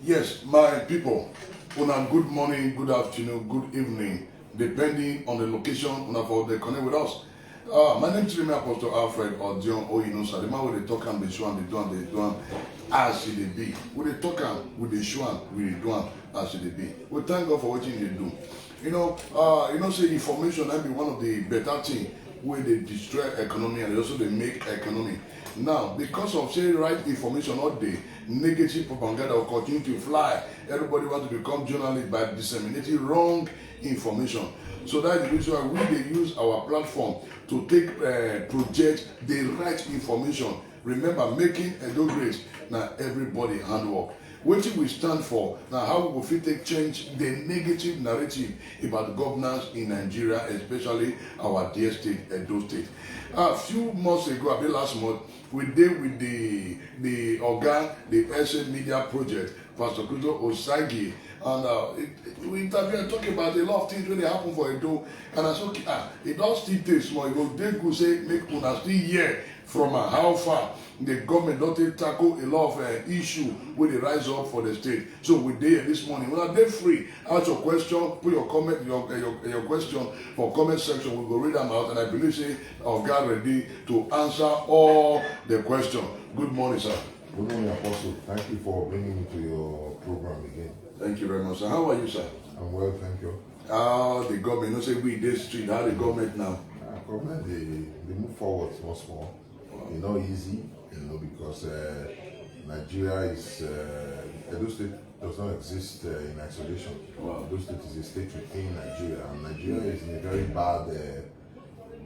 Yes, my people, una good morning, good afternoon, good evening, depending on the location una for the connect with us. My name is Apostle Alfred Odion Oyinosa. The man with the talk and the show and the do and as it be. With the talk and with the show and with the do as it be. We thank God for what they do. Say information can be one of the better things where they destroy economy and also they make economy. Now, because of say right information all day, negative propaganda will continue to fly. Everybody wants to become journalists by disseminating wrong information. So that's the reason why we they use our platform to take project the right information. Remember, making Edo great now everybody handwork. What we stand for now, how we fit take change the negative narrative about governance in Nigeria, especially our dear state, Edo State. A few months ago, last month, we did with the organ, the SA Media Project, Pastor Obaseki, and we interviewed and talking about a lot of things really happen for Edo. And I said, it does still take small. It go they go say make una still hear from how far the government don't tackle a lot of issue when they rise up for the state. So we there this morning. When they free, ask your question, put your comment, your question for comment section. We will read them out, and I believe say God ready to answer all the questions. Good morning, sir. Good morning, Apostle. Thank you for bringing me to your program again. Thank you very much, sir. How are you, sir? I'm well, thank you. The government, say we this street, how the government now? Government, they move forward once more. Wow. It's not easy, because Nigeria is, Edo State does not exist in isolation. Wow. Edo State is a state within Nigeria, and Nigeria is in a very bad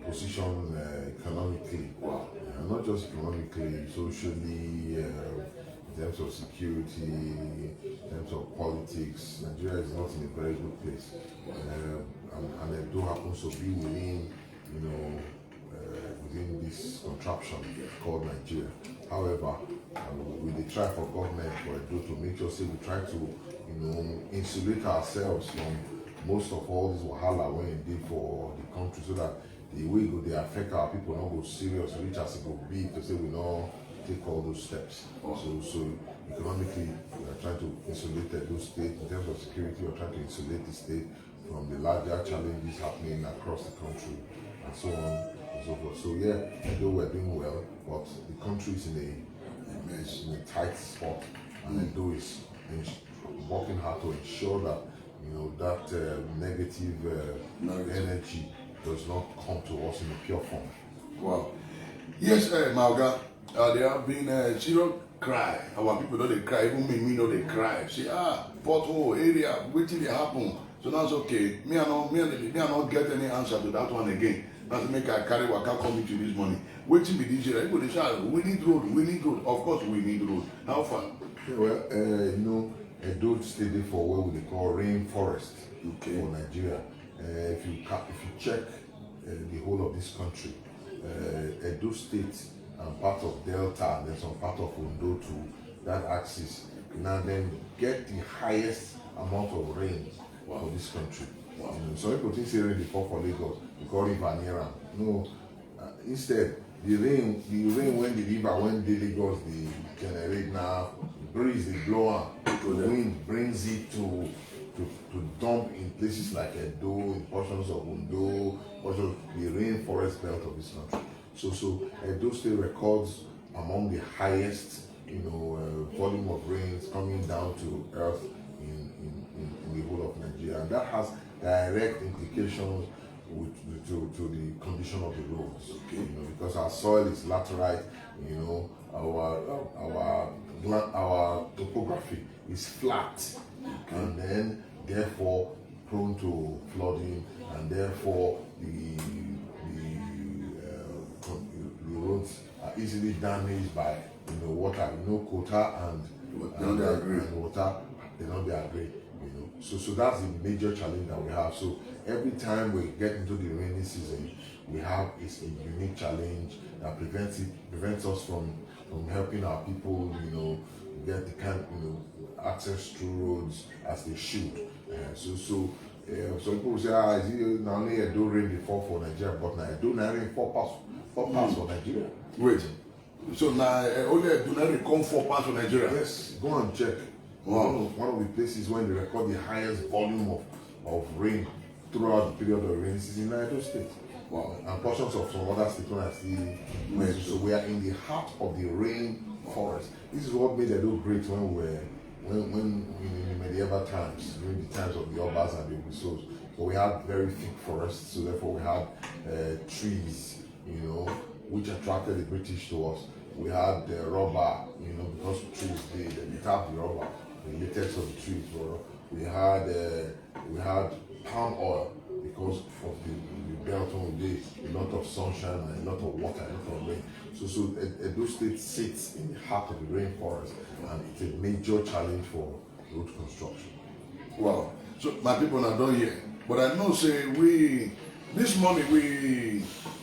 position economically. Wow. Not just economically, socially, in terms of security, in terms of politics. Nigeria is not in a very good place. And it do happens to be within, within this contraption called Nigeria. However, we try for government for Edo to make sure we try to, insulate ourselves from most of all this wahala when it did for the country, so that the way they affect our people not go serious, reach as it go big to say we not take all those steps. So economically, we are trying to insulate those states. In terms of security, we are trying to insulate the state from the larger challenges happening across the country, and so on and so forth. So yeah, although we're doing well, but the country is in a tight spot, and Edo is working hard to ensure that that negative energy does not come to us in a pure form. Wow. Yes, Malga, there have been serious cry. Our people know they cry, even me know they cry. Say, pothole area, waiting they happen. So that's okay. Me I not get any answer to that one again. That's make I carry what can come into this morning. Waiting be this year. Everybody say, we need road. Of course we need road. How far? Well, Edo State for what we call rainforest for Nigeria. If you check the whole of this country, Edo State and part of Delta and then some part of Ondo to that axis, now then get the highest amount of rain for this country. Wow. Some people think rain before for Lagos, we call it Vanera. No, instead the rain when the river when the Lagos they generate now, breeze they blow out, the wind brings it to dump in places like Edo, in portions of Ondo, portions of the rainforest belt of this country. So Edo State records among the highest, volume of rains coming down to earth in the whole of Nigeria, and that has direct implications to the condition of the roads. Okay. Because our soil is laterite, our topography is flat, and then therefore prone to flooding, and therefore the roads are easily damaged by water. Quota and water they not be agreed. So that's the major challenge that we have. So every time we get into the rainy season, we have a unique challenge that prevents us from helping our people, get the kind access through roads as they should. So people say, is it not only Edo rain before for Nigeria, but now Edo rain four parts for Nigeria. Wait. So now only Edo rain come 4 parts for Nigeria? Yes, go and check. Wow. One of the places where they record the highest volume of rain throughout the period of rain is in Edo State. Wow. And portions of some other states are still. So we are in the heart of the rain forest. This is what made Edo great when in the medieval times, during the times of the Obas and the Obisos. So we had very thick forests, so therefore we had trees, which attracted the British to us. We had rubber, because trees they tapped the rubber, the latex of the trees. We had palm oil because of the belt on the day, a lot of sunshine and a lot of water, a lot of rain. So Edo State sits in the heart of the rainforest, and it's a major challenge for road construction. Wow. So my people are done here. But I know say this morning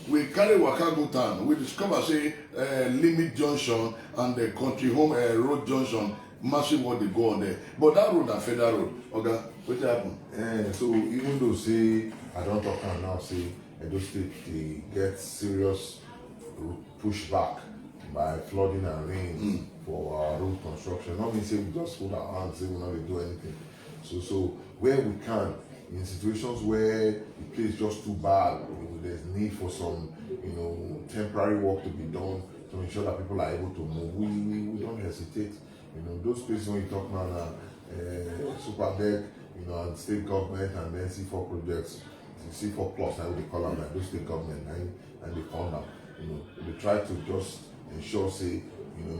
we carry waka go town. We discover say Limit Junction and the Country Home Road Junction, massive what they go on there. But that road and federal road, okay, what happened? So even though say I don't talk now, say Edo State they get serious pushback by flooding and rain for our road construction. Not mean say we just hold our hands, say we're not going to do anything. So where we can, in situations where the place is just too bad, there's need for some, temporary work to be done to ensure that people are able to move. We don't hesitate. Those places when you talk now, Super Deck, and state government and then C4 projects, C4 plus, how they call them, like those state government, and they fund them. They try to just ensure, say,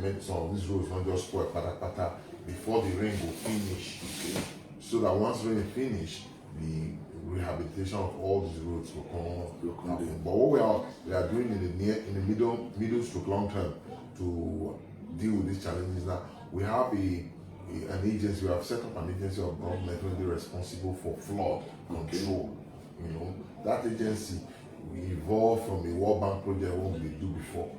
make some of these roads not just spoil pata before the rain will finish. Okay? So that once rain finish, the rehabilitation of all these roads will come. But what we are doing in the middle stroke long term to deal with these challenges now, we have an agency. We have set up an agency of government really responsible for flood control. That agency we evolved from the World Bank project what we do before.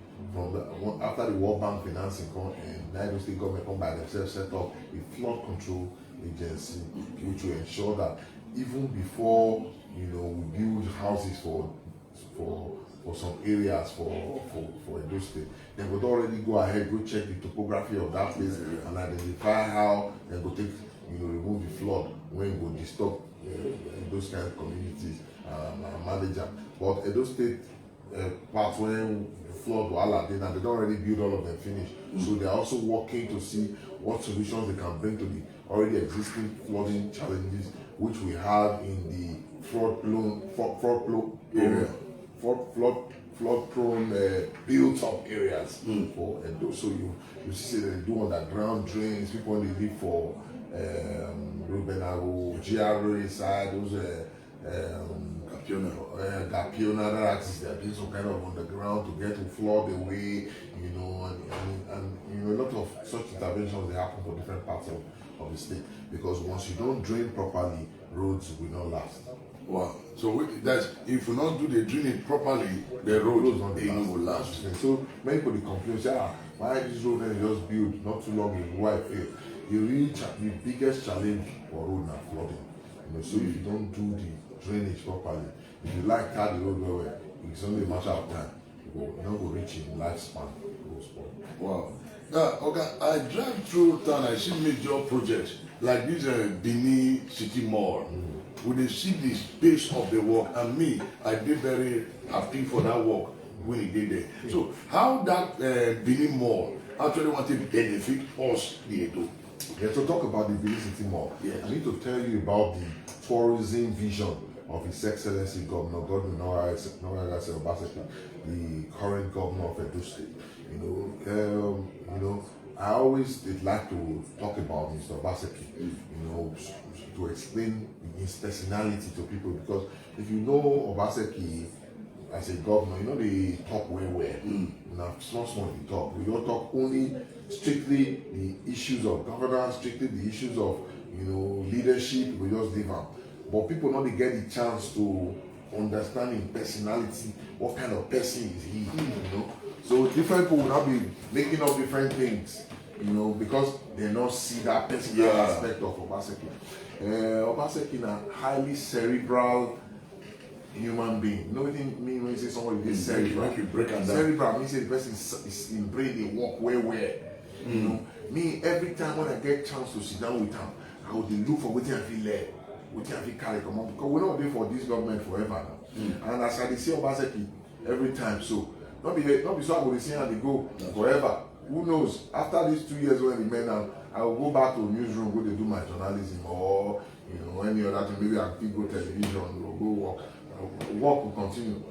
After the World Bank financing and the Edo State government come by themselves set up a flood control agency which will ensure that even before we build houses for some areas for Edo State, they would already go ahead, go check the topography of that place and identify how they go take remove the flood when it will disturb those kind of communities and manage them. But Edo State part when flood wahala dey now, they don't already build all of them finish. So they are also working to see what solutions they can bring to the already existing flooding challenges which we have in the flood prone built up areas for Edo. So you see they do underground drains, people only live for Rubenago, GRA side, those Gapiona, that axis, they are doing some kind of underground to get to flood away, and a lot of such interventions they happen for different parts of the state, because once you don't drain properly, roads will not last. Wow. So that's if you not do the draining properly, the roads will last. So many people complain, say, why this road is just built not too long ago, why it failed? The biggest challenge for road now flooding. So if you don't do the drainage properly, if you like car the road well, it's only a matter of time. You're not going to reach in lifespan. Wow. Okay, I drive through town, I see major projects like this Benin City Mall. We dey see the space of the work, and me, I did very happy for that work when he did there. So how that Benin Mall actually want to benefit us, the Edo? Yeah, to talk about the Benin City Mall, I need to tell you about the tourism vision of His Excellency Governor Godwin Obaseki, the current governor of Edo State. I always did like to talk about Mr. Obaseki, to explain his personality to people, because if you know Obaseki as a governor, they talk well. Now, small they talk. We don't talk only strictly the issues of governance, strictly the issues of leadership. We just leave out. But people not get the chance to understand his personality. What kind of person is he? So different people will not be making up different things. Because they not see that personal aspect of Obaseki. Obaseki is a highly cerebral human being. You know what I mean when you say somebody is cerebral? Cerebral means the person is in brain, they work well. Me, every time when I get chance to sit down with them, I would look for what I feel led, what I feel carry come on, because we're not there for this government forever now. And as I say Obaseki every time, so not be so I will see how they go forever. Who knows? After these 2 years when the men out, I will go back to the newsroom, go to do my journalism, or any other thing. Maybe I'll go television or go work. Work will continue,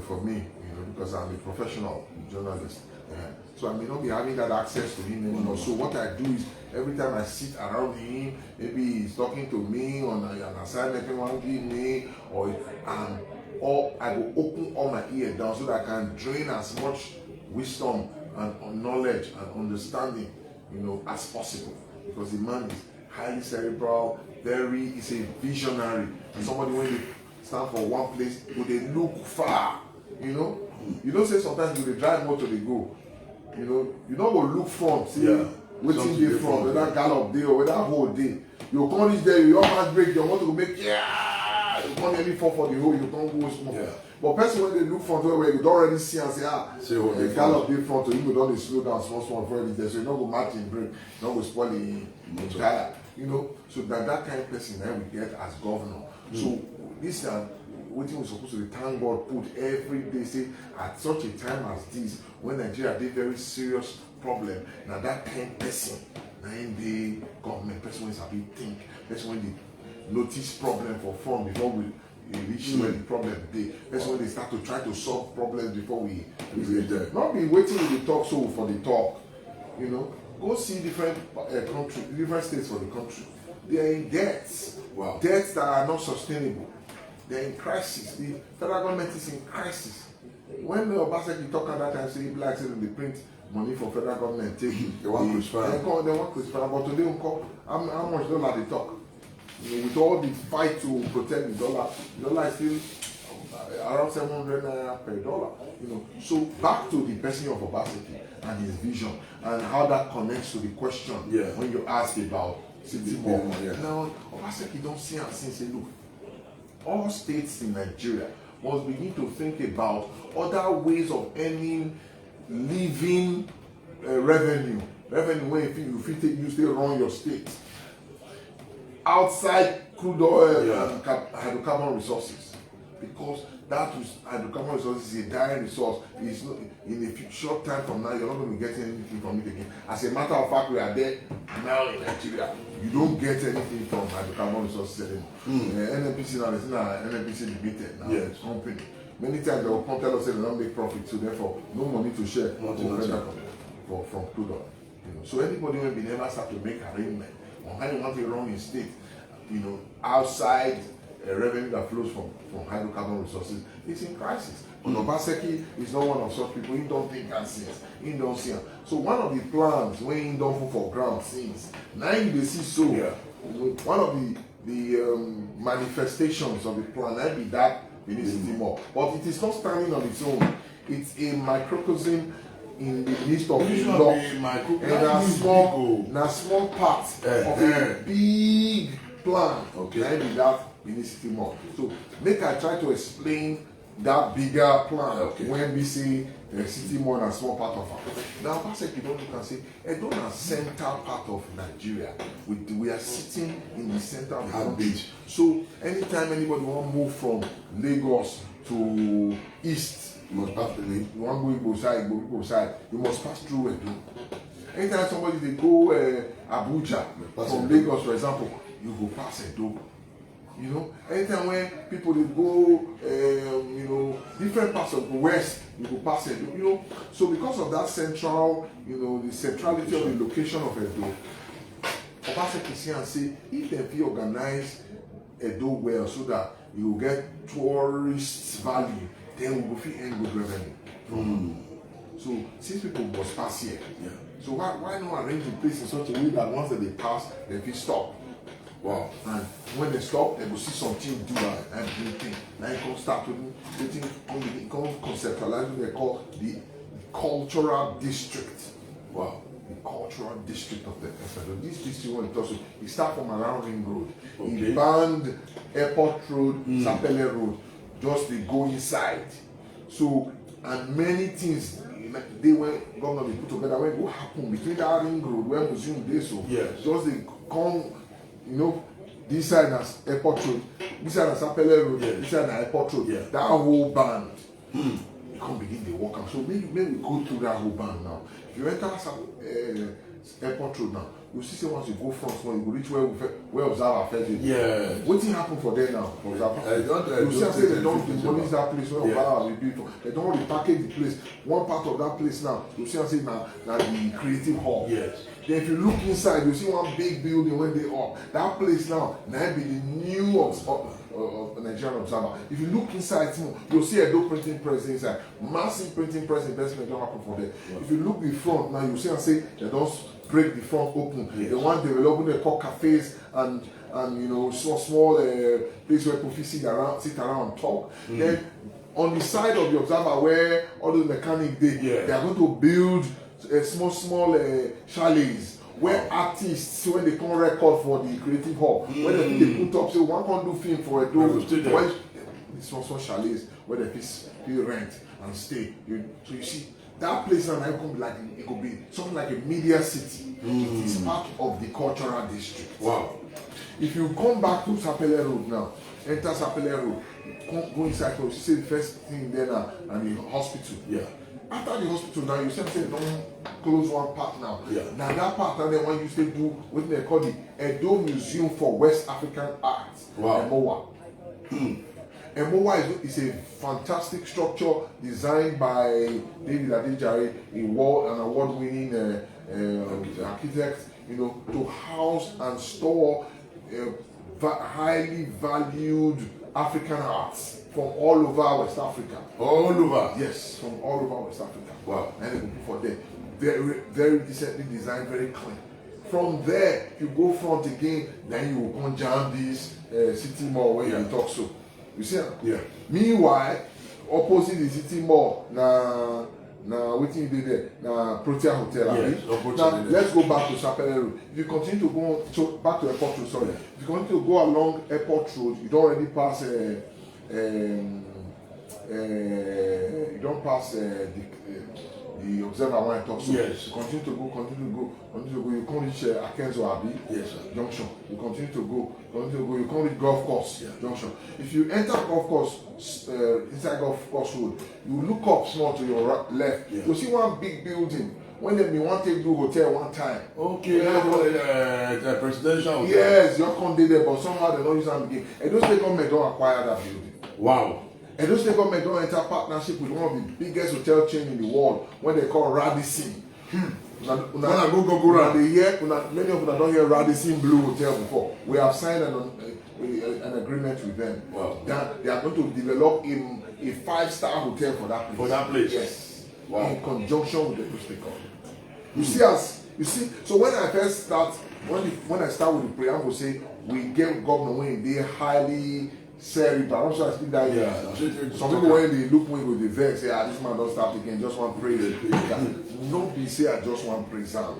for me, because I'm a professional journalist. So I may not be having that access to him anymore. So what I do is every time I sit around him, maybe he's talking to me on an assignment he want to give me, or I will open all my ears down so that I can drain as much wisdom and knowledge and understanding, as possible. Because the man is highly cerebral, he's a visionary, and somebody when they stand for one place, they look far, You don't say sometimes you drive motor they go. You don't go look front, see waiting day front, whether gallop day or whether whole day. You come reach there, you almost break, you want to make you can't nearly fall for the hole, you can't go small. Yeah. But person when they look front where you don't already see and say, the gallop day front, so you don't slow down small before it there, so you don't go match in break, you don't go spoil the gallop. So that kind of person that we get as governor. So this what we're supposed to thank God put every day, say at such a time as this, when Nigeria did very serious problem, now that kind of person, now in the government, person when sabi think, person when they notice problem for front before we reach where the problem dey, person when they start to try to solve problems before we there. Not be waiting with the talk so for the talk, Go see different country, different states for the country. They are in debts, debts that are not sustainable. They're in crisis. The federal government is in crisis. When the Obaseki talk at that time, say like say they print money for federal government, they want crucify. But today we call how much dollar they talk. With all the fight to protect the dollar is still around 700 naira per dollar. So back to the person of Obaseki and his vision and how that connects to the question when you ask about city mall. Now Obaseki don't see and say, look, all states in Nigeria must begin to think about other ways of earning living revenue where you still run your state outside crude oil and hydrocarbon resources, because hydrocarbon resources is a dying resource. It's not, in a short time from now, you're not going to be getting anything from it again. As a matter of fact, we are there now in Nigeria. You don't get anything from hydrocarbon resources anymore. NNPC now, it's not NNPC debated now. It's company. Many times they will come tell us that they don't make profit, so therefore no money to share from crude oil. So anybody when we never start to make arrangement on how you want to run in state, outside revenue that flows from hydrocarbon resources, is in crisis. But Obaseki is not one of such people. He don't think and since. He don't see. So one of the plans when he don't put for ground since, now you see so one of the manifestations of the plan might be that we need city more. But it is not standing on its own. It's a microcosm in the midst of the law. And a small part of a big plan. Might be that we need city more. So make I try to explain that bigger plan when we say city more than a small part of it. Now, Obaseki don't look and say, Edo is center part of Nigeria. We are sitting in the center of the country. So anytime anybody want to move from Lagos to east, you must pass through it. You want to go Igbo side, you must pass through Edo. Anytime somebody they go Abuja from Lagos, for example, you go pass Edo. Anytime when people they go, different parts of the west, you go pass Edo. So because of that central, the centrality of the location of Edo, Obaseki see and say, if they organize Edo well so that you will get tourist value, then we will fit end good revenue. So since people must pass here, so why not arrange the place in such a way that once that they pass, they will stop. Wow. And when they stop, they will see something do and do thing. Now you can start to conceptualize what they call the cultural district. Wow. The cultural district of the Edo. This district when it also it starts from around Ring Road. It banned Airport Road, Sapele Road. Just they go inside. So and many things day when government dey put together when go happen between that ring road where museum dey so. Yes. Just dey come, you know, this side na airport road, this side na Sapele road, yes. this side na airport road. Yeah. That whole band. Come begin dey walk am. So maybe we go through that whole band now. If you enter airport road now, you see say once you go front small, you go reach where observer first dey. Yeah. Wetin happen for there now? Observer. You see say they don demolish that place where observer dey build for. They don repackage the place. One part of that place now, you see say na the creative hall. Yes. Then if you look inside, you see one big building when they up. That place now, now be the new Nigerian Observer. If you look inside, you'll see a dope printing press inside. Massive printing press investment don't happen for there. Yeah. If you look the front now, you see and say they don't break the front open. Yes. They want developing they call cafes and you know small place where people sit around and talk. Then on the side of the Observer where all the mechanic they are going to build small chalets where artists when they come record for the creative hall when they put up say one can do film for a dome small chalets where they pay rent and stay. So you see that place now it could be something like a media city. It is part of the cultural district. Wow. If you come back to Sapele Road now, enter Sapele Road, go inside, you see the first thing there now and the hospital. Yeah. After the hospital now, you say don't close one part now. Yeah. Now that part now they want you to do what they call the Edo Museum for West African Arts. Wow. Emowa. Emowa is a fantastic structure designed by David Adejare, an award-winning architect, you know, to house and store highly valued African arts from all over West Africa. All over? Yes, from all over West Africa. Wow. And they go for there. Very, very decently designed, very clean. From there, you go front again, then you will come jam this city mall where you talk so. You see? Yeah. Meanwhile, opposite the city mall, waiting you did there, Protea Hotel. Yes, now, let's go back to Sapele Road. If you continue to go back to Airport Road, sorry. If you continue to go along Airport Road, you don't already pass you don't pass the Observer when I talk so. Yes. You continue to go, you can't reach Akenzo Abi Junction. You continue to go, you can't reach Golf Course Junction. If you enter Golf Course, inside Golf Course Road, you look up small to your left, you'll see one big building. When they want to do hotel one time. Okay, the presidential hotel. Yes, you can't do there, but somehow they don't use them again. And those state government don't acquire that building. Wow. And those state government don't enter partnership with one of the biggest hotel chain in the world when they call Radisson. Many of them don't hear Radisson Blue Hotel before. We have signed an agreement with them. Wow. They are going to develop a 5-star hotel for that place. For that place? Yes. Wow. In conjunction with the state government. You see, so when I first start, when I start with the preamble, say we get government when they highly cerebral. I'm sure I speak that. Yeah. Some people when they look with the vex, say, this man don't start again, just one praise. Don't be say I just want praise out.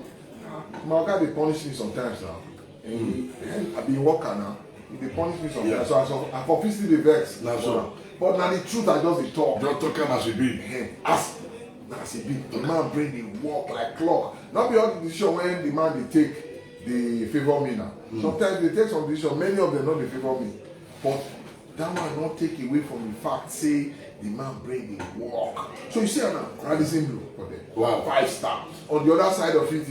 My God, they punish me sometimes now. And I've been working now. They punish me sometimes. So I obviously the vex. But now the truth I just talk. Just talk as it be. As it be. The man bring the work like clock. Not be all the decision when the man they take they favor me now. Sometimes they take some decision, many of them not they favor me. But that one not take away from the fact say the man bring the work. So you see now, Radisson Blue for them. Wow. 5-star. On the other side of it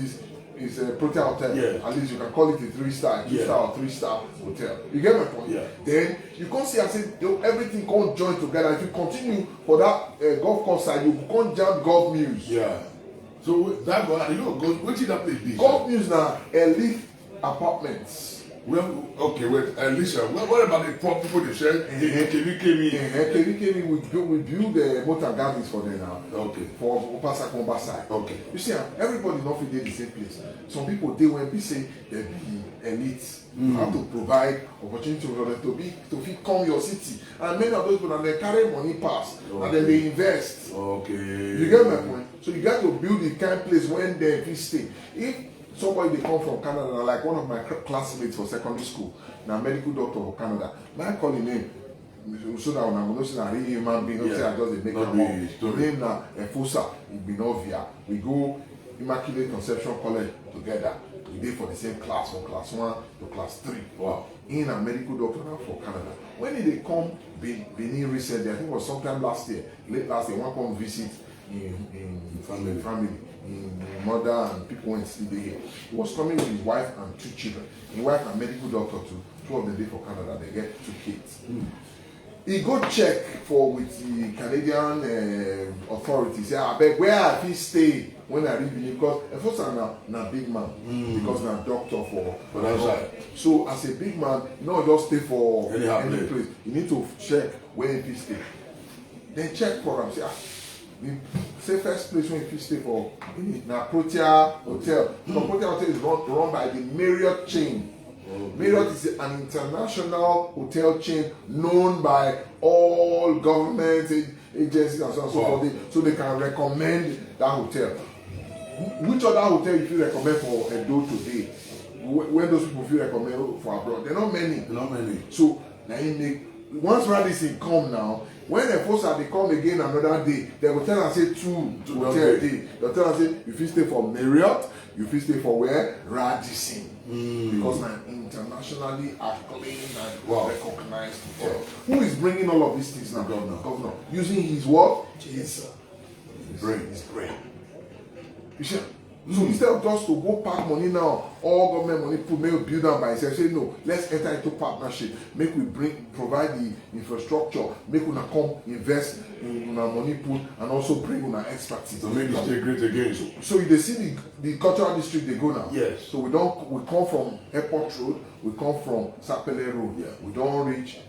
is a Protea Hotel. Yeah. At least you can call it a 3-star, 2-star or 3-star hotel. You get my point? Yeah. Then you can't see I say everything can't join together. If you continue for that golf course side, you can't jam Golf Muse. Yeah. So that go, you know, what did that place be? Golf Muse now elite apartments. Well, okay, wait, Alicia, what about the poor people they share? KVKV, we build the motor gardens for them now. Okay. For Obaseki side. Okay. You see, everybody not fit the same place. Some people, they when we say they be elite. You have to provide opportunity for them to come your city. And many of those people, they carry money pass. And then they invest. Okay. You get my point? So you got to build the kind of place when they stay. If somebody they come from Canada, like one of my classmates for secondary school, now medical doctor for Canada. Now I call him name so that when I'm going to say a real human being, not say I just make him up. The name now Efosa. Igbinovia. We go Immaculate Conception College together. We did for the same class, from class 1 to class 3. Wow. In a medical doctor now for Canada. When did they come Benin recently? I think it was sometime last year, late last year, one come visit in family. In mother and people went to see the here. He was coming with his wife and 2 children. His wife and medical doctor too. 2 of them did for Canada. They get 2 kids. He go check with the Canadian authorities. Say, I beg, where have he stayed when I reach Benin? Because at first I'm a big man, because I'm a doctor for that side. So as a big man, you not just stay for any place. You need to check where he stay. Then check for him. Say, the safest place where he stay for na Protea Hotel. So Protea Hotel is run by the Marriott chain. Marriott is an international hotel chain known by all government agencies and so on and so forth. So they can recommend that hotel. Which other hotel you feel recommend for Edo today? When those people feel recommend for abroad? They're not many. So now you make once Radisson come now, when the folks they come again another day, they will tell us say 2 hotel day. They'll tell us say you feel stay for Marriott, you feel stay for where? Radisson. Because an internationally acclaimed and recognized hotel. Who is bringing all of these things now? Governor. Using his what? His brain. You see? So instead of just to go park money now, all government money put make build down by itself. Say no, let's enter into partnership. Make we provide the infrastructure. Make una come invest in our money pool and also bring una expertise to make the state great again. So you see the cultural district they go now. Yes. So we come from Airport Road. We come from Sapele Road. Yeah. We don't reach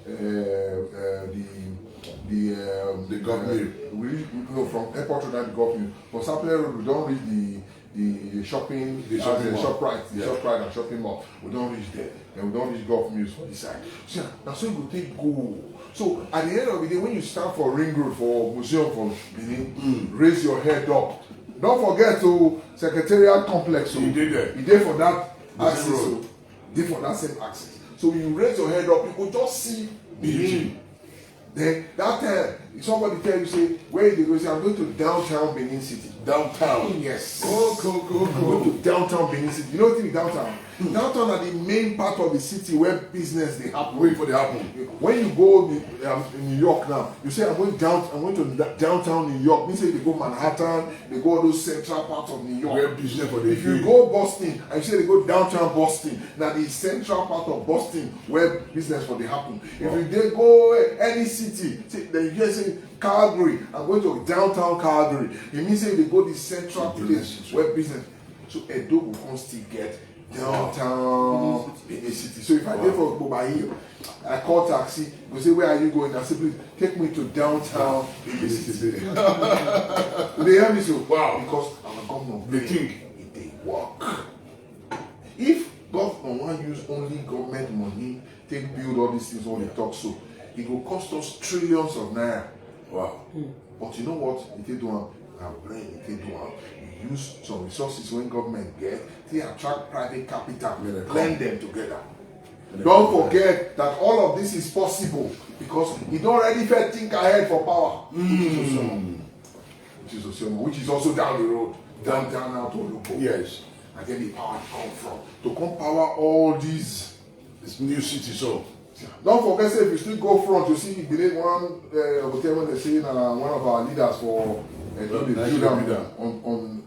the government. We go from Airport Road and the government. From Sapele Road we don't reach the shopping, ShopRite and shopping mall. We don't reach there. And we don't reach Golf Mills for this side. So that's why we take go. So at the end of the day, when you start for Ring Road for Museum for Benin, raise your head up. Don't forget to Secretariat Complex. So you did there. You did for that access. So did for that same access. So you raise your head up, you could just see Benin. Then that time, somebody tell you, say, where you go? Say, I'm going to downtown Benin City. Downtown? Yes. Go. I'm going to downtown Benin City. You know what is downtown? Downtown are the main part of the city where business they happen. Wait for the happen. When you go in New York now, you say I'm going to downtown New York. Means say they go Manhattan, they go all those central parts of New York. Where business for the If you go Boston, and you say they go downtown Boston, now the central part of Boston where business for the happen. If they go any city, then you just say Calgary, I'm going to downtown Calgary. It means say they go the central place where business. So Edo will come still get downtown Benin City. So if I go for Boba Hill, I call taxi, we say, where are you going? I say, please take me to downtown Benin City. They hear me so? Wow. Because our governor, they think they work. If government want use only government money, take build all these things, all they talk so, it will cost us trillions of naira. Wow. But you know what? If they do our brain, if they do you use some resources when government get, they attract private capital, blend them together. Don't forget that all of this is possible because you don't already first think ahead for power. Which is also down the road, downtown now to Olupo. Yes. And then the power come from to come power all these new city. So don't forget, say if you still go front, you see the believe one hotel when they say one of our leaders for on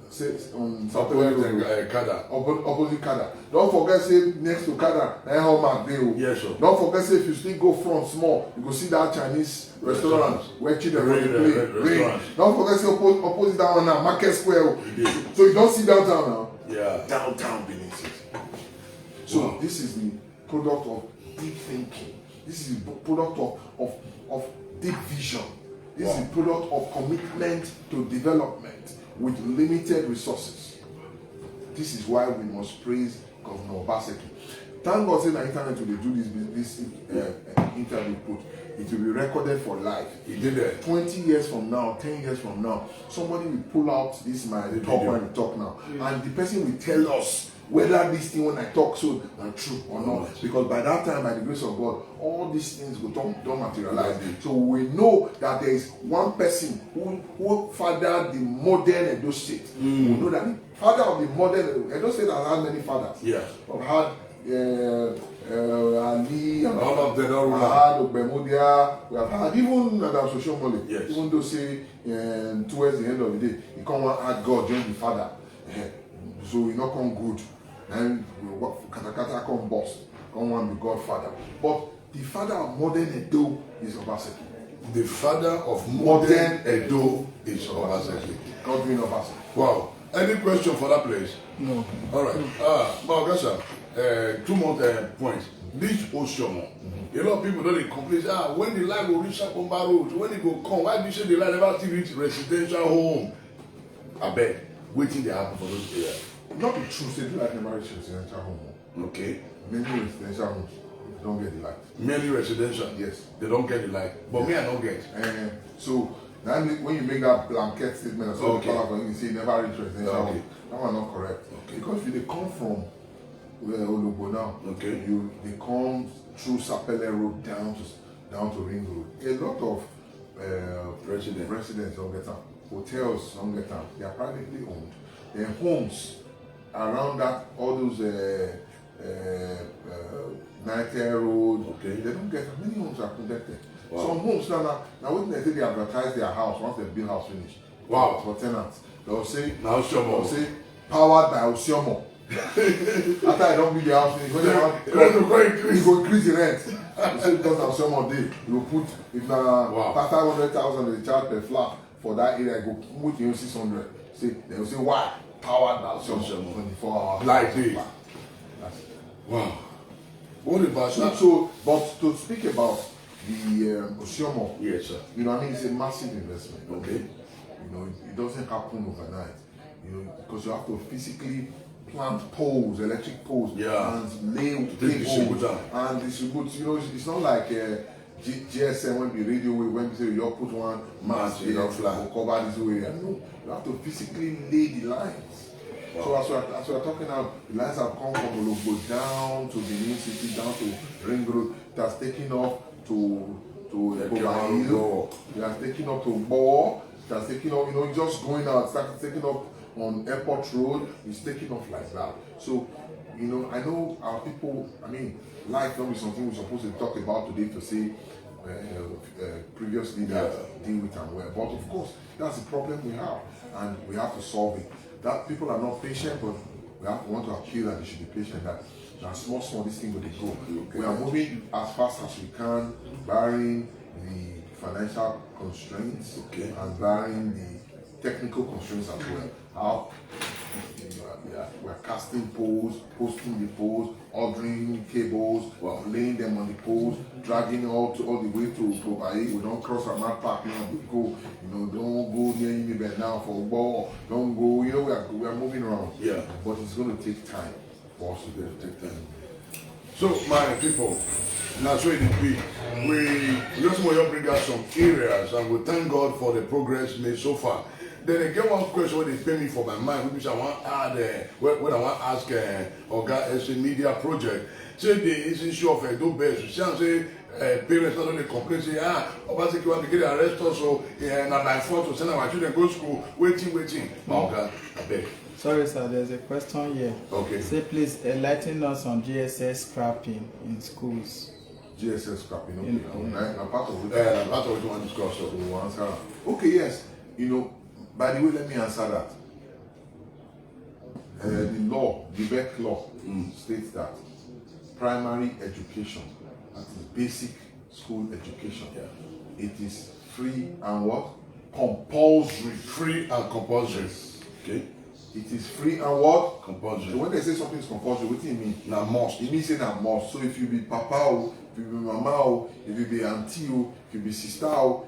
Kada. Opposite Kada. Don't forget, say next to Kada, Hallmark Deo. Yes, sir. Don't forget, say if you still go front small, you go see that Chinese restaurant where children play. Don't forget, say opposite that one now, Market Square. So you don't see downtown now. Yeah. Downtown Benin City. So this is the product of deep thinking. This is the product of deep vision. This is the product of commitment to development with limited resources. This is why we must praise Governor Obaseki. Thank God say the internet will do this interview put. It will be recorded for life. He did it. 20 years from now, 10 years from now, somebody will pull out this my talk when we talk now. And the person will tell us whether this thing when I talk so are true or not. Because by that time, by the grace of God, all these things don't materialize. So we know that there is one person who fathered the modern Edo State. We know that the father of the modern Edo State has had many fathers. Yeah. We've had Ali, and all of them, we had Obemudia, we have had even Madam Soshomole. Yes. Even though say towards the end of the day, he can't add God join the father. So he not come good. And Katakata come boss. Come one be Godfather. But the father of modern Edo is Obaseki. The father of modern Edo is Obaseki. Godwin Obaseki. Wow. Any question for that place? No. All right. Maogasa, 2 more points. This Oshomo. A lot of people don't complain. When the light will reach Sakomba Road, when it will come, why do you say the light never still reach residential home? I beg. Waiting they happen for those areas. Not be true, say the light never reach residential home. Okay. Many residential homes don't get the light. Mainly residential. Yes. They don't get the light. But me, I don't get. So now when you make that blanket statement, so Okay. you say never reach residential Okay. home, that one not correct. Okay. Because if they come from Olobo now, Okay. they come through Sapele Road down to Ring Road. A lot of residents don't get them. Hotels don't get them. They are privately owned. Their homes around that, all those Nighter Road, Okay. they don't get them. Many homes are protected. Wow. Some homes now when they say they advertise their house once they build house finish. Wow. For tenants, they'll say Now Oshomo. powered by Oshomo. After I don't build the house finish, when they want You want to go increase. you go increase the rent. You say because Oshomo dey, you go put if na Wow. 500,000 they charge per flat for that area, you go put you 600. Say they will say why powered by Oshomo 24 hours. Like this. That's it. Wow. What about that? So, but to speak about the Oshomo, Yes, sir. you know, I mean, it's a massive investment. Okay. You know, it doesn't happen overnight. You know, because you have to physically plant poles, electric poles, Yeah. and lay distribute cables them. and distribute. You know, it's not like GSM when the radio wave, when we say you put one mast you here don't fly. or cover this area. No, you have to physically lay the lines. Wow. So as we're talking now, the lines have come from Ologbo down to Benin City, down to Ring Road. It has taken off to Ebola Hill. It has taken up to Bo. It has taken off, you know, just going out, started taking off on Airport Road. It's taking off like that. So, you know, I know our people, I mean, life don't be something we're supposed to talk about today to say previous leaders deal with and well. But of course, that's the problem we have, and we have to solve it. That people are not patient, but we want to appeal that they should be patient. That small this thing will go. Okay. We are moving as fast as we can, barring the financial constraints and barring the technical constraints as well. How we are casting poles, posting the poles, ordering cables, laying them on the poles, dragging all the way to Tobai. We don't cross our map park now. We go, you know, don't go near Uniben now for a ball. Don't go. You know, we are moving around. Yeah. But it's going to take time for us to take time. So, my people, now so it be. We just want to bring out some areas, and we thank God for the progress made so far. Then again, one question when they pay me for my mind, which I want to add, when I want to ask Oga as a media project, say the issue of do best. You say parents not only complain, say Obaseki want to get arrested, so now by force to send our children go to school, waiting. Oga, I beg. Sorry, sir, there's a question here. Okay. Say, please enlighten us on GSS scrapping in schools. GSS scrapping, okay. Part of it. Part of it we want to discuss. So we'll answer. Okay, yes. You know, by the way, let me answer that. The law, the BEC law, states that primary education, that is basic school education, it is free and what? Compulsory. free and compulsory. Okay. It is free and what? Compulsory. So when they say something is compulsory, what do you mean? Now must. It means say na must. So if you be papa, if you be mama, if you be auntie, if you be sister,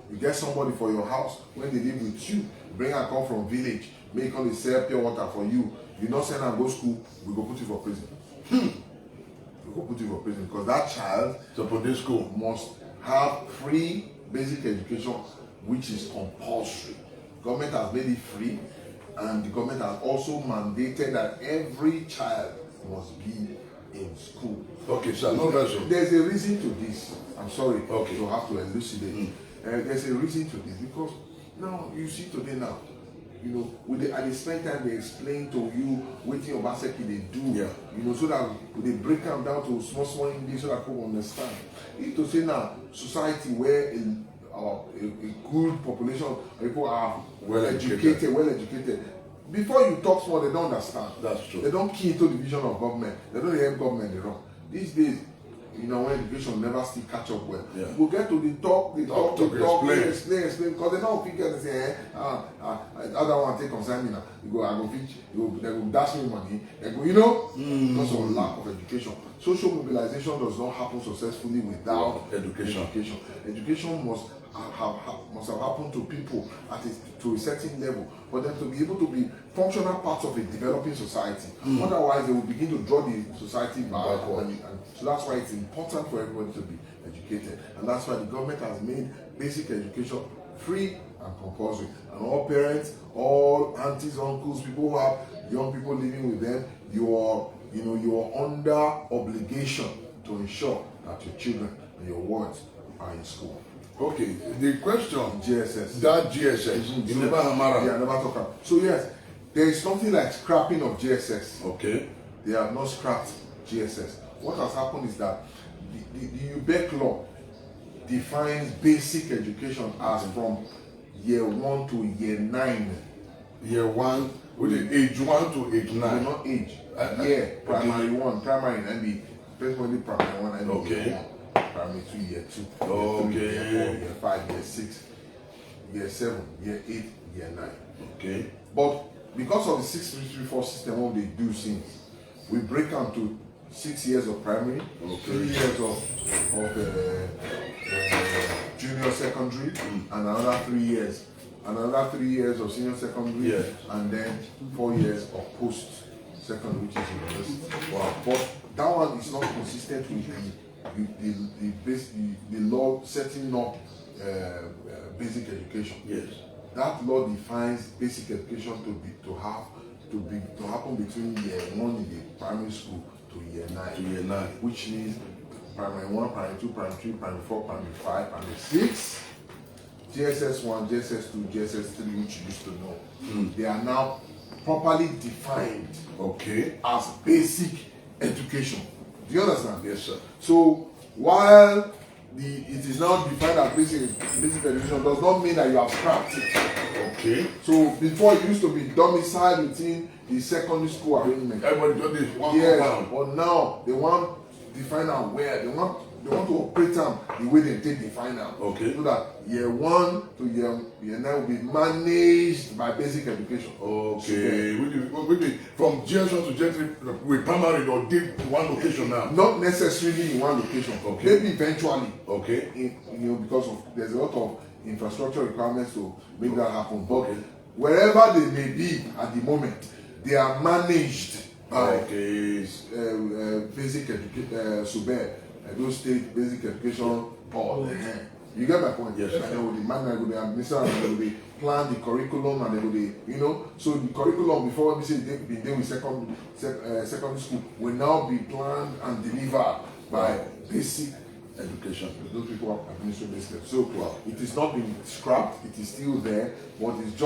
you get somebody for your house when they live with you, bring her come from village, make all the sell pure water for you. You not send her go school, we go put you for prison. We go put you for prison because that child So for this school must have free basic education, which is compulsory. Government has made it free, and the government has also mandated that every child must be in school. Okay, sir, no version. There's a reason to this. I'm sorry Okay. to have to elucidate. There's a reason to this because now you see today now, you know, at the same time they explain to you what Obaseki they do, yeah. you know, so that they break them down to small English so that people understand. You need to say now, society where a good population of people are well educated. Before you talk small, they don't understand. That's true. They don't key into the vision of government. They don't help government. They don't. These days, you know, when education never still catch up well. Yeah. People get to the talk, explain, because they don't figure, they say, other one take concern me now. You go, I go fetch, they go dash me money. They go, you know, because of lack of education. Social mobilization does not happen successfully without education. Education must have happened to people to a certain level for them to be able to be functional parts of a developing society. Otherwise, they will begin to draw the society backward. And so that's why it's important for everybody to be educated. And that's why the government has made basic education free and compulsory. And all parents, all aunties, uncles, people who have young people living with them, you are under obligation to ensure that your children and your wards are in school. Okay, the question, GSS. That GSS, you never hammer. Yeah, never talk about. So yes, there is something like scrapping of GSS. Okay. They have not scrapped GSS. What has happened is that the UBEC law defines basic education as from year 1 to year 9. Year 1, with the age 1 to age 9. Not age. Primary 1, primary and the basically primary 1 and okay. 1. Primary 2, year 2, okay. year 3, year 4, year 5, year 6, year 7, year 8, year 9. Okay. But because of the 6-3-3-4 system, what they do since, we break down to 6 years of primary, 3 years of junior secondary, and another 3 years. Another 3 years of senior secondary, yes. And then 4 years of post-secondary, which is university. Wow. But that one is not consistent with the law setting up basic education. Yes. That law defines basic education to happen between year 1 in the primary school to year 9. Which means primary 1, primary 2, primary 3, primary 4, primary 5, primary 6, GSS 1, GSS 2, GSS 3, which you used to know. They are now properly defined as basic education. Do you understand? Yes, sir. So while it is now defined as basic education, does not mean that you have scrapped it. Okay. So before it used to be domiciled within the secondary school arrangement. Everybody does this one compound. But now they want define out where they want to operate them the way they take define out. Okay. So that year 1 to year 9 will be managed by basic education. Okay. From GS1 to GS3 with primary or did one location now? Not necessarily in one location. Okay. Maybe eventually. Okay. Because there's a lot of infrastructure requirements to make that happen. But wherever they may be at the moment, they are managed by basic education, SUBER, those state basic education board. You get my point? Yes. And they will be managed, they administer, and they will be plan the curriculum, and they will be, so the curriculum before we say they've been there with secondary school will now be planned and delivered by basic education. Those people are administering basic. So it is not been scrapped, it is still there, but it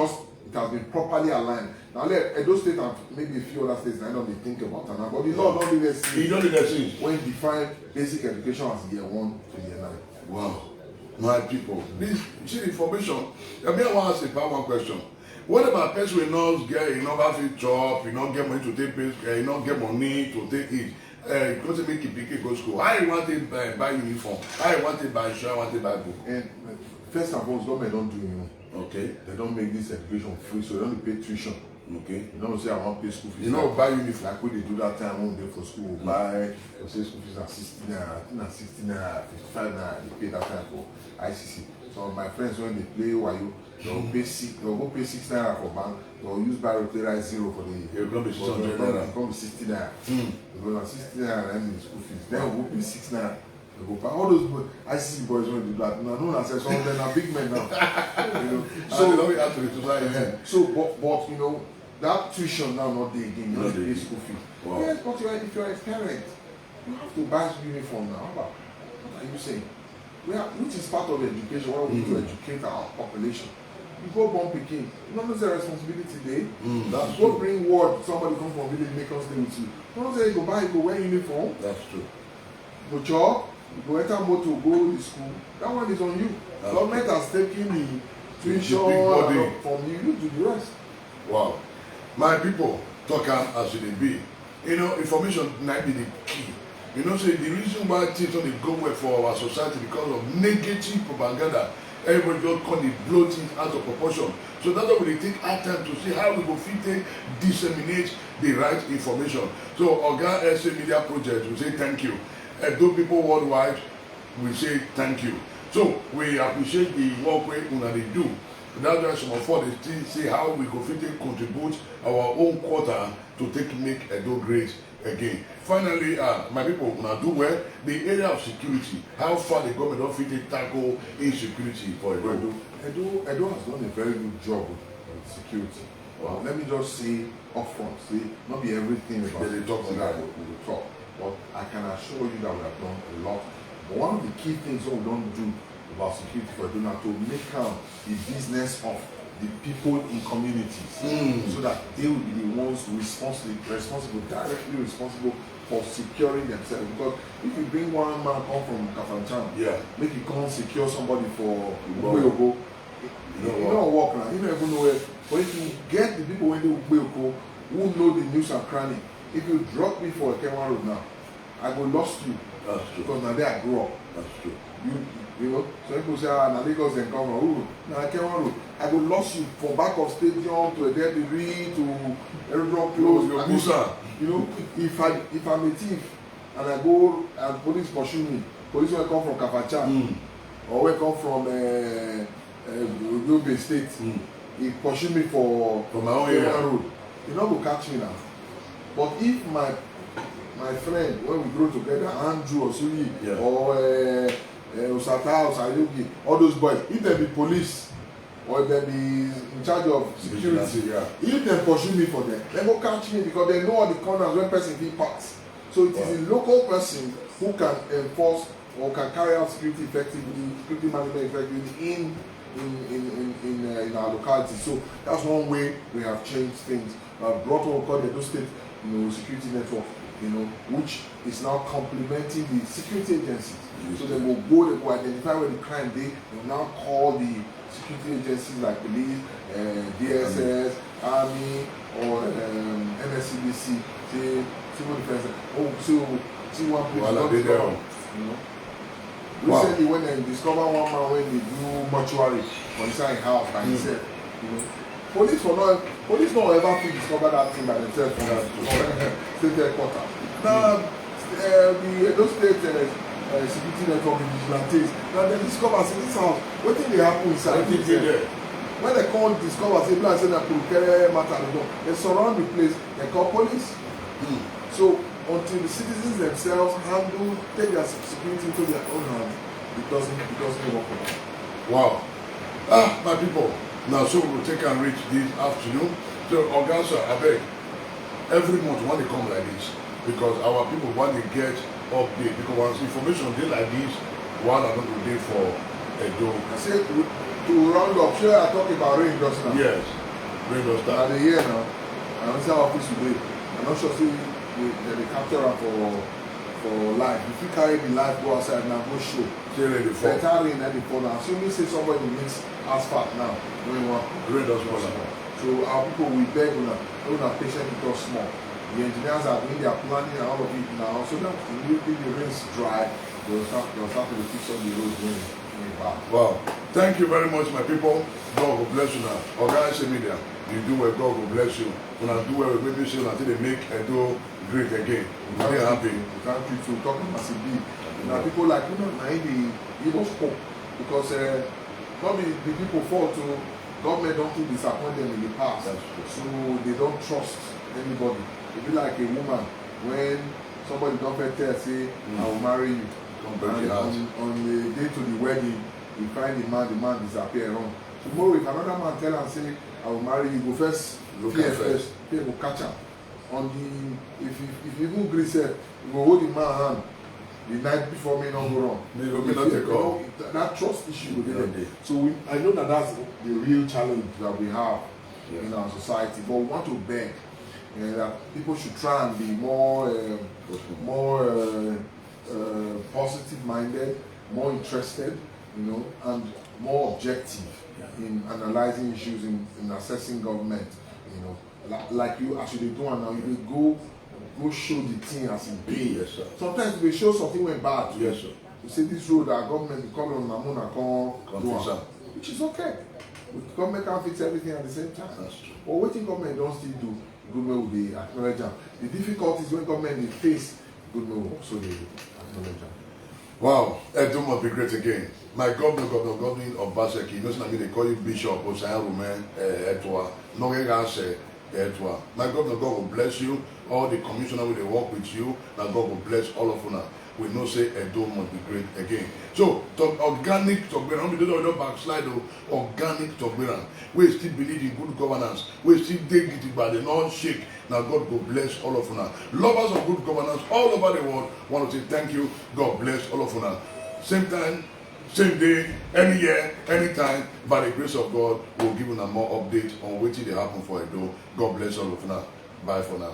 has been properly aligned. Now those states and maybe a few other states I don't really think about it now, but the law don't do that. You don't do that since when you define basic education as year 1 to year 9. Wow. My people, this information. I want to ask one question. What about person will not get enough job, not get money to take pay, not get money to take it? Go to make a go school. I want to buy uniform. I want to buy shirt. I want to buy book. And first and foremost, government don't do uniform. Okay. They don't make this education free, so they don't pay tuition. Okay. You don't say I want to pay school fees. Buy uniform. Like when they do that time when they for school, buy say school fees at 60 naira, I think at 60 naira, 55 naira, they pay that time for ICC. So my friends when they play Wayo, they'll go pay 6 naira for bank, they'll use bilateral 0 for the it'll come to 600 naira. It'll come to 60 naira. Because at 60 naira and the school fees. Then we'll pay 6 naira. All those boys, ICC boys when they do that. No, I said some of them are big men now. So they don't have to the society. So but that tuition now not there again. You Not have to there pay again. school fee. Wow. Yes, but if you are a parent, you have to buy uniform now. What are you saying? Which is part of education. Why we need to educate our population. You go born Peking, you know there's a responsibility there. That's Go true. bring word, somebody come from village, make us stay with you. You don't say you go buy, you go wear uniform, That's true. go job, you go enter motor, go to school. That one is on you. Government has taken the tuition big body. from you to the rest. Wow. My people, talk as it dey be. You know, information might be the key. You know, say the reason why things don't go well for our society because of negative propaganda. Everybody just come dey blow things out of proportion. So that's why we take our time to see how we go fit take disseminate the right information. So Oga SA Media Project, we say thank you. Edo people worldwide, we say thank you. So we appreciate the work wey una dey do. That's why some of us dey still see how we go fit take contribute our own quarter to take make Edo great again. Finally, my people, una do well. The area of security, how far the government don fit take tackle insecurity for Edo? Edo has done a very good job with security. Well, let me just say upfront, not be everything about They talk security about that we will talk, but I can assure you that we have done a lot. But one of the key things we don't do about security for Edo now to make the business of the people in communities, so that they will be the ones responsible, directly responsible for securing themselves. Because if you bring one man come from Kafanchan, make you come secure somebody for Ugbeoko, you don't work now. You don't even know where. But if you get the people when they Ugbeoko who know the news and cranny, if you drop me for a Kenwan Road now, I go lost you. That's true. Because now there I grew up. That's true. You know, so people say, now Lagos then come from, now Kenwan Road. I go lost you from back of stadium to a Derby to Aerodrome Close. You know, if I'm a thief and I go and police pursue me, police will come from Kafanchan or will come from Yobe State. He pursue me for my own area road. You know, go catch me now. But if my friend, when we grow together, Andrew or Suli or Osata or Sayogi, all those boys, if they be police or if they be in charge of security, if they pursue me for them, they go catch me because they know all the corners when person be pass. So it is a local person who can enforce or can carry out security effectively, security management effectively in our locality. So that's one way we have changed things. Brought what we call the Edo State, security network, which is now complementing the security agencies. So they will go, they will identify where the crime they will now call the security agencies like police, DSS, Army, or NSCDC, civil defense. See one place. Recently, when they discover one man when they do mortuary on inside house by himself, police don't ever discover that thing by themselves from state headquarters. Now, the Edo State security network in vigilantes, now they discover say this house, what thing they happen inside? When they come discover say plan say na procure matter they surround the place, they call police. So until the citizens themselves take their security into their own hands, it doesn't work. Wow. My people, now so we will take and reach this afternoon. So Augusta, I beg, every month when they come like this, because our people want to get update, because once information they like this, one are not day for Edo. I say to round up, sure I talk about rain just now. Yes, rain just now. At the year now, I don't see how office today. I'm not sure see they capture her for life. If you carry the life go outside now, go show. Rain fall. Better rain than the fall now. Assuming say somebody mix asphalt now, when you want Rain does fall. So our people we beg una patient with us small. The engineers are doing their planning and all of it now, so that immediately the rains dry, they'll start to fix up the roads going back. Wow. Thank you very much, my people. God will bless you now. Oga SA Media, you do well, God will bless you. When I do well, maybe soon until they make Edo great again. We're happy. Thank you to talk about CB. Now people like they give us hope because not the people fall to government don't too disappoint them in the past. So they don't trust anybody. It be like a woman when somebody don't tell say I will marry you. And on the day to the wedding, you find the man disappear wrong. Tomorrow if another man tell and say I will marry you, go first Look fear at first, fear will catch am. On the if you even gree sef, you go hold the man hand the night before me no go wrong. Me not take off. That trust issue will Yeah, be there. So I know that's the real challenge that we have in our society, but we want to beg that people should try and be more positive minded, more interested, and more objective in analyzing issues, in assessing government. Like you actually do now, you will go show the thing as it be. Yes, sir. Sometimes they show something went bad. Yes, sir. You say this road our government come on Namuna come do Confess am. which is okay. Government can't fix everything at the same time. That's true. But what think government don't still do, government will be acknowledge them. The difficulties when government they face, government will also they acknowledge them. Wow, Edo must be great again. My Governor Godwin Obaseki, you know, they call you Bishop Osayan Rumen Etwa, Nogegase Etwa. My Governor, God will bless you. All the commissioners will work with you, and God will bless all of you. We know say Edo must be great again. So, organic Togberan, we don't backslide, organic Togberan. We still believe in good governance. We still dig it, but they not shake. Now God will bless all of you. Lovers of good governance all over the world want to say thank you. God bless all of you. Same time, same day, any year, anytime, by the grace of God, we'll give you more updates on what will happen for Edo. God bless all of you. Bye for now.